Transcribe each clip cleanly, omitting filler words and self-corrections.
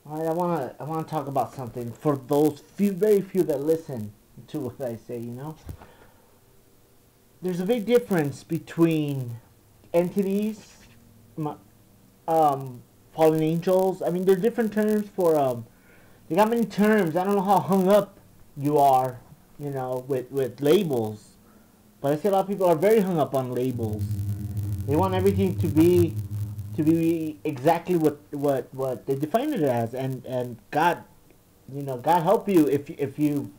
All right, I wanna talk about something for those few, very few that listen to what I say. There's a big difference between entities, um, fallen angels. I mean, there are different terms for They got many terms. I don't know how hung up you are, with labels. But I see a lot of people are very hung up on labels. They want everything to be exactly what they define it as, and God, God help you if you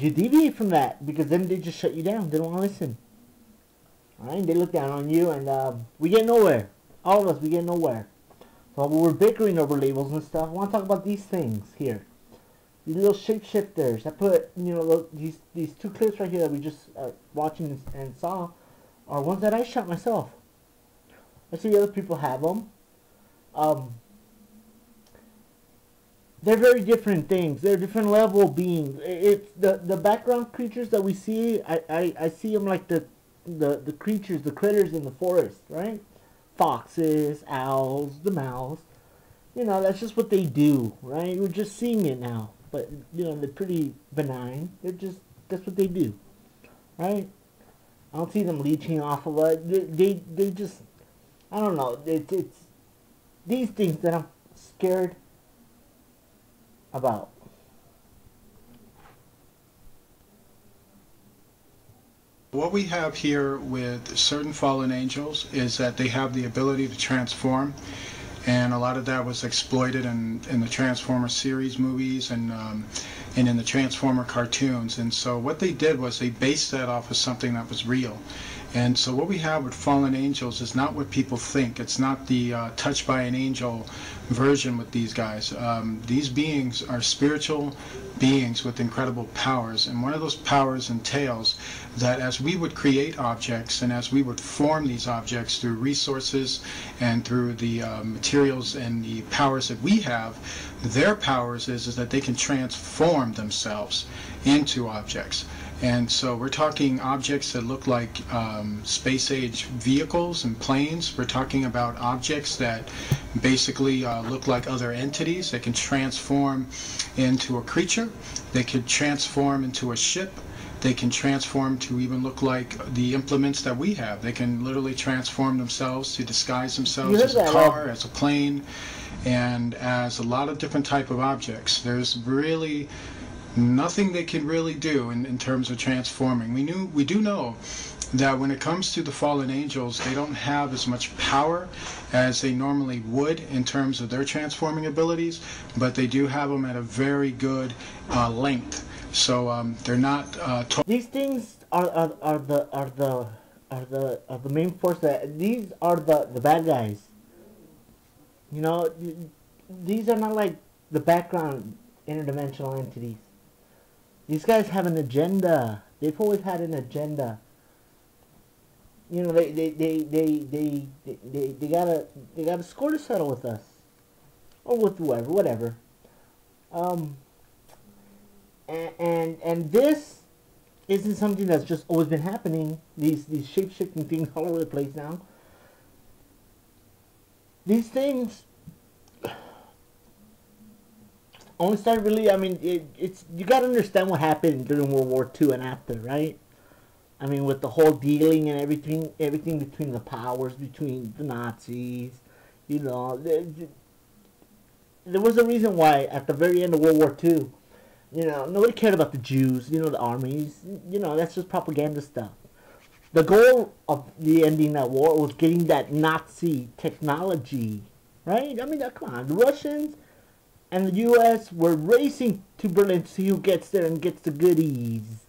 deviate from that, because then they just shut you down. They don't want to listen. All right, they look down on you, and we get nowhere. All of us, we get nowhere. So we're bickering over labels and stuff. I want to talk about these things here. These little shapeshifters. I put, these two clips right here that we just watching and saw are ones that I shot myself. I see other people have them. Um, they're very different things. They're different level beings. It's the background creatures that we see. I see them like the creatures, the critters in the forest, right? Foxes, owls, the mouse. That's just what they do, right? We're just seeing it now, but they're pretty benign. That's what they do, right? I don't see them leeching off of it. They just, I don't know. It's these things that I'm scared about. What we have here with certain fallen angels is that they have the ability to transform, and a lot of that was exploited in the Transformer series movies and in the Transformer cartoons. And so what they did was they based that off of something that was real. And so what we have with fallen angels is not what people think. It's not the touched by an angel version with these guys. These beings are spiritual beings with incredible powers, and one of those powers entails that as we would create objects and as we would form these objects through resources and through the materials and the powers that we have, their powers is that they can transform themselves into objects. And so we're talking objects that look like space-age vehicles and planes. We're talking about objects that basically look like other entities. They can transform into a creature. They can transform into a ship. They can transform to even look like the implements that we have. They can literally transform themselves to disguise themselves as a car, as a plane, and as a lot of different type of objects. There's really nothing they can really do in terms of transforming. We do know that when it comes to the fallen angels, they don't have as much power as they normally would in terms of their transforming abilities, but they do have them at a very good length. So they're not. These things are the main force. These are the bad guys. These are not like the background interdimensional entities. These guys have an agenda. They've always had an agenda. They got a score to settle with us, or with whoever, whatever. And this isn't something that's just always been happening. These shape shifting things all over the place now. These things only started really. I mean, it's you got to understand what happened during World War II and after, right? I mean, with the whole dealing and everything between the powers, between the Nazis, there was a reason why at the very end of World War II, nobody cared about the Jews, the armies, that's just propaganda stuff. The goal of the ending that war was getting that Nazi technology, right? I mean, come on, the Russians and the U.S. were racing to Berlin to see who gets there and gets the goodies,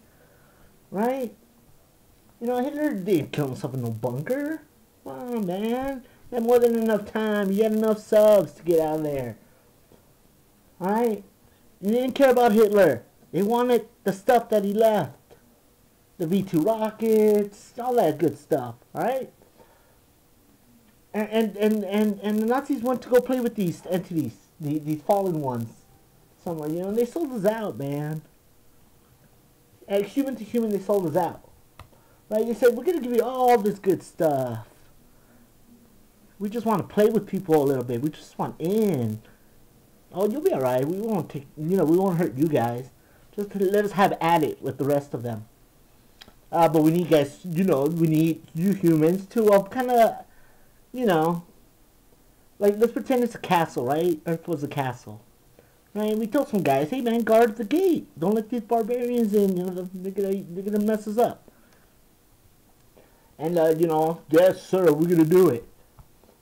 right? Hitler didn't kill himself in no bunker. Come on, man. He had more than enough time. He had enough subs to get out of there. Alright? They didn't care about Hitler. They wanted the stuff that he left. The V-2 rockets, all that good stuff. Alright? And the Nazis went to go play with these entities. These fallen ones. Somewhere, they sold us out, man. Human to human, they sold us out. Right? They said, we're going to give you all this good stuff. We just want to play with people a little bit. We just want in. Oh, you'll be alright. We won't take, we won't hurt you guys. Just let us have at it with the rest of them. But we need guys, we need you humans to kind of, like, let's pretend it's a castle, right? Earth was a castle. Right? We told some guys, hey man, guard the gate. Don't let these barbarians in, they're gonna mess us up. And, yes sir, we're gonna do it.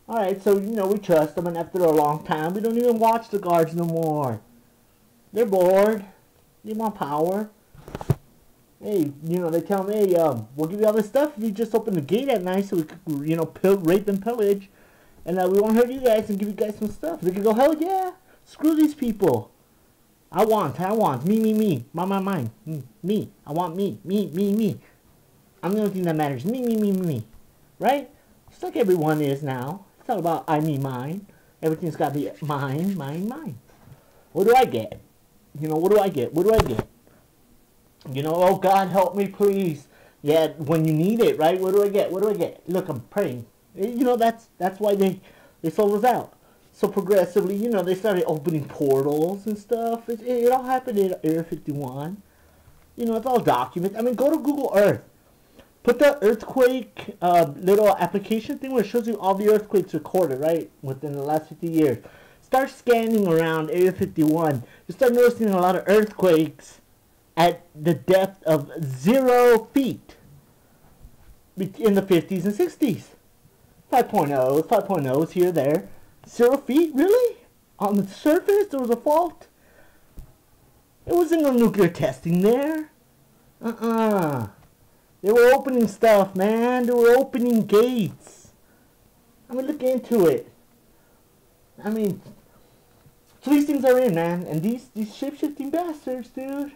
Alright, so, we trust them, and after a long time, we don't even watch the guards no more. They're bored. They want power. Hey, they tell me, hey, we'll give you all this stuff if you just open the gate at night so we could, rape and pillage. And we won't hurt you guys and give you guys some stuff. They can go, hell yeah, screw these people. I want, me, mine, me. I want me. I'm the only thing that matters, me. Right? Just like everyone is now. It's all about I, me, mine. Everything's got to be mine. What do I get? What do I get? Oh God, help me, please. Yeah, when you need it, right? What do I get? Look, I'm praying. That's why they sold us out. So progressively, they started opening portals and stuff. It all happened in Area 51. It's all documented. I mean, go to Google Earth. Put the earthquake little application thing where it shows you all the earthquakes recorded, right, within the last 50 years. Start scanning around Area 51. You start noticing a lot of earthquakes at the depth of 0 feet in the 50s and 60s. 5.0s here, there. 0 feet, really? On the surface, there was a fault? There wasn't no nuclear testing there. They were opening stuff, man. They were opening gates. I mean, look into it. I mean, so these things are in, man. And these shape-shifting bastards, dude.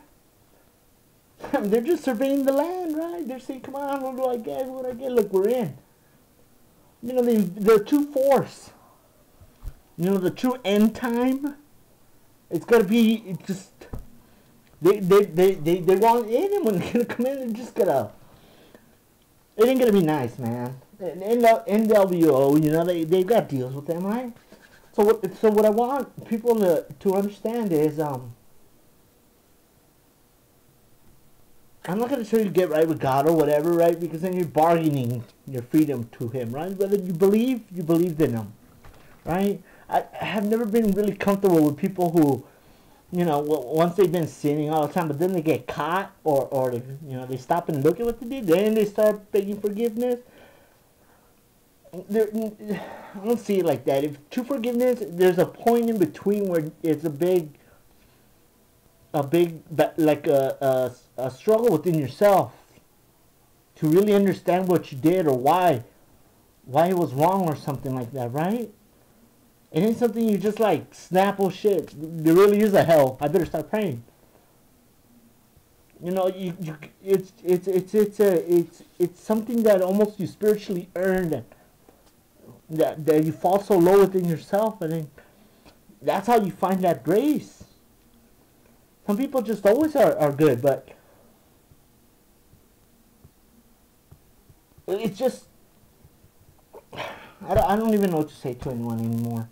I mean, they're just surveying the land, right? They're saying, come on, what do I get? Look, we're in. The true force. The true end time. It's got to be just... They want in, and when they're going to come in, they're just going to... It ain't going to be nice, man. NWO, they've got deals with them, right? So what I want people to understand is, I'm not going to tell you to get right with God or whatever, right? Because then you're bargaining your freedom to Him, right? Whether you believed in Him, right? I have never been really comfortable with people who, once they've been sinning all the time, but then they get caught or they stop and look at what they did, then they start begging forgiveness. I don't see it like that. If true forgiveness, there's a point in between where it's a struggle within yourself to really understand what you did or why it was wrong or something like that, right? It ain't something you just like snap, oh shit, there really is a hell, I better start praying. It's something that almost you spiritually earned, that you fall so low within yourself, and then that's how you find that grace. Some people just always are good, but it's just, I don't even know what to say to anyone anymore.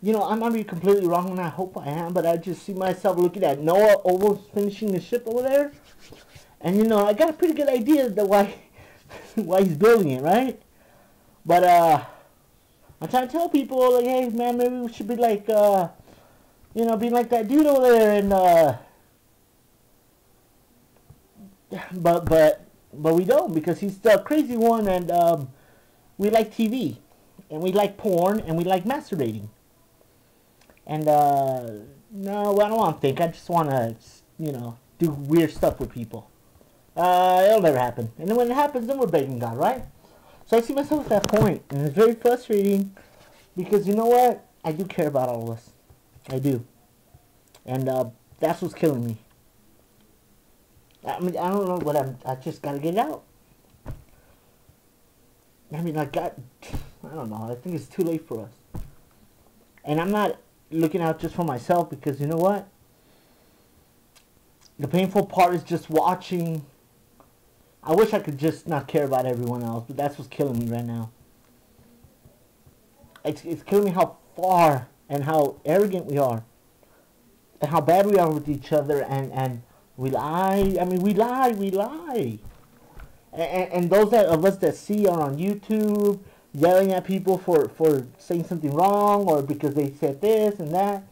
I might be completely wrong, and I hope I am, but I just see myself looking at Noah almost finishing the ship over there, and I got a pretty good idea that why he's building it, right? But I'm trying to tell people, like, hey man, maybe we should be like, be like that dude over there, and but we don't, because he's the crazy one, and we like TV, and we like porn, and we like masturbating. And, no, I don't want to think. I just want to, do weird stuff with people. It'll never happen. And then when it happens, then we're begging God, right? So I see myself at that point, and it's very frustrating, because you know what? I do care about all of us. I do. And, that's what's killing me. I mean, I don't know what I just gotta get it out. I mean, I don't know. I think it's too late for us. And I'm not looking out just for myself, because you know what? The painful part is just watching. I wish I could just not care about everyone else, but that's what's killing me right now. It's killing me how far and how arrogant we are. And how bad we are with each other, and we lie. I mean, we lie. And those of us that see are on YouTube yelling at people for saying something wrong, or because they said this and that.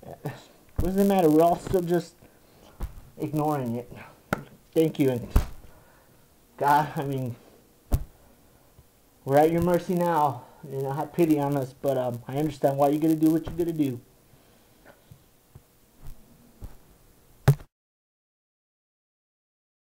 What does it matter? We're all still just ignoring it. Thank you. And God, I mean, we're at your mercy now. You know, have pity on us, but I understand why you're gonna do what you're gonna do.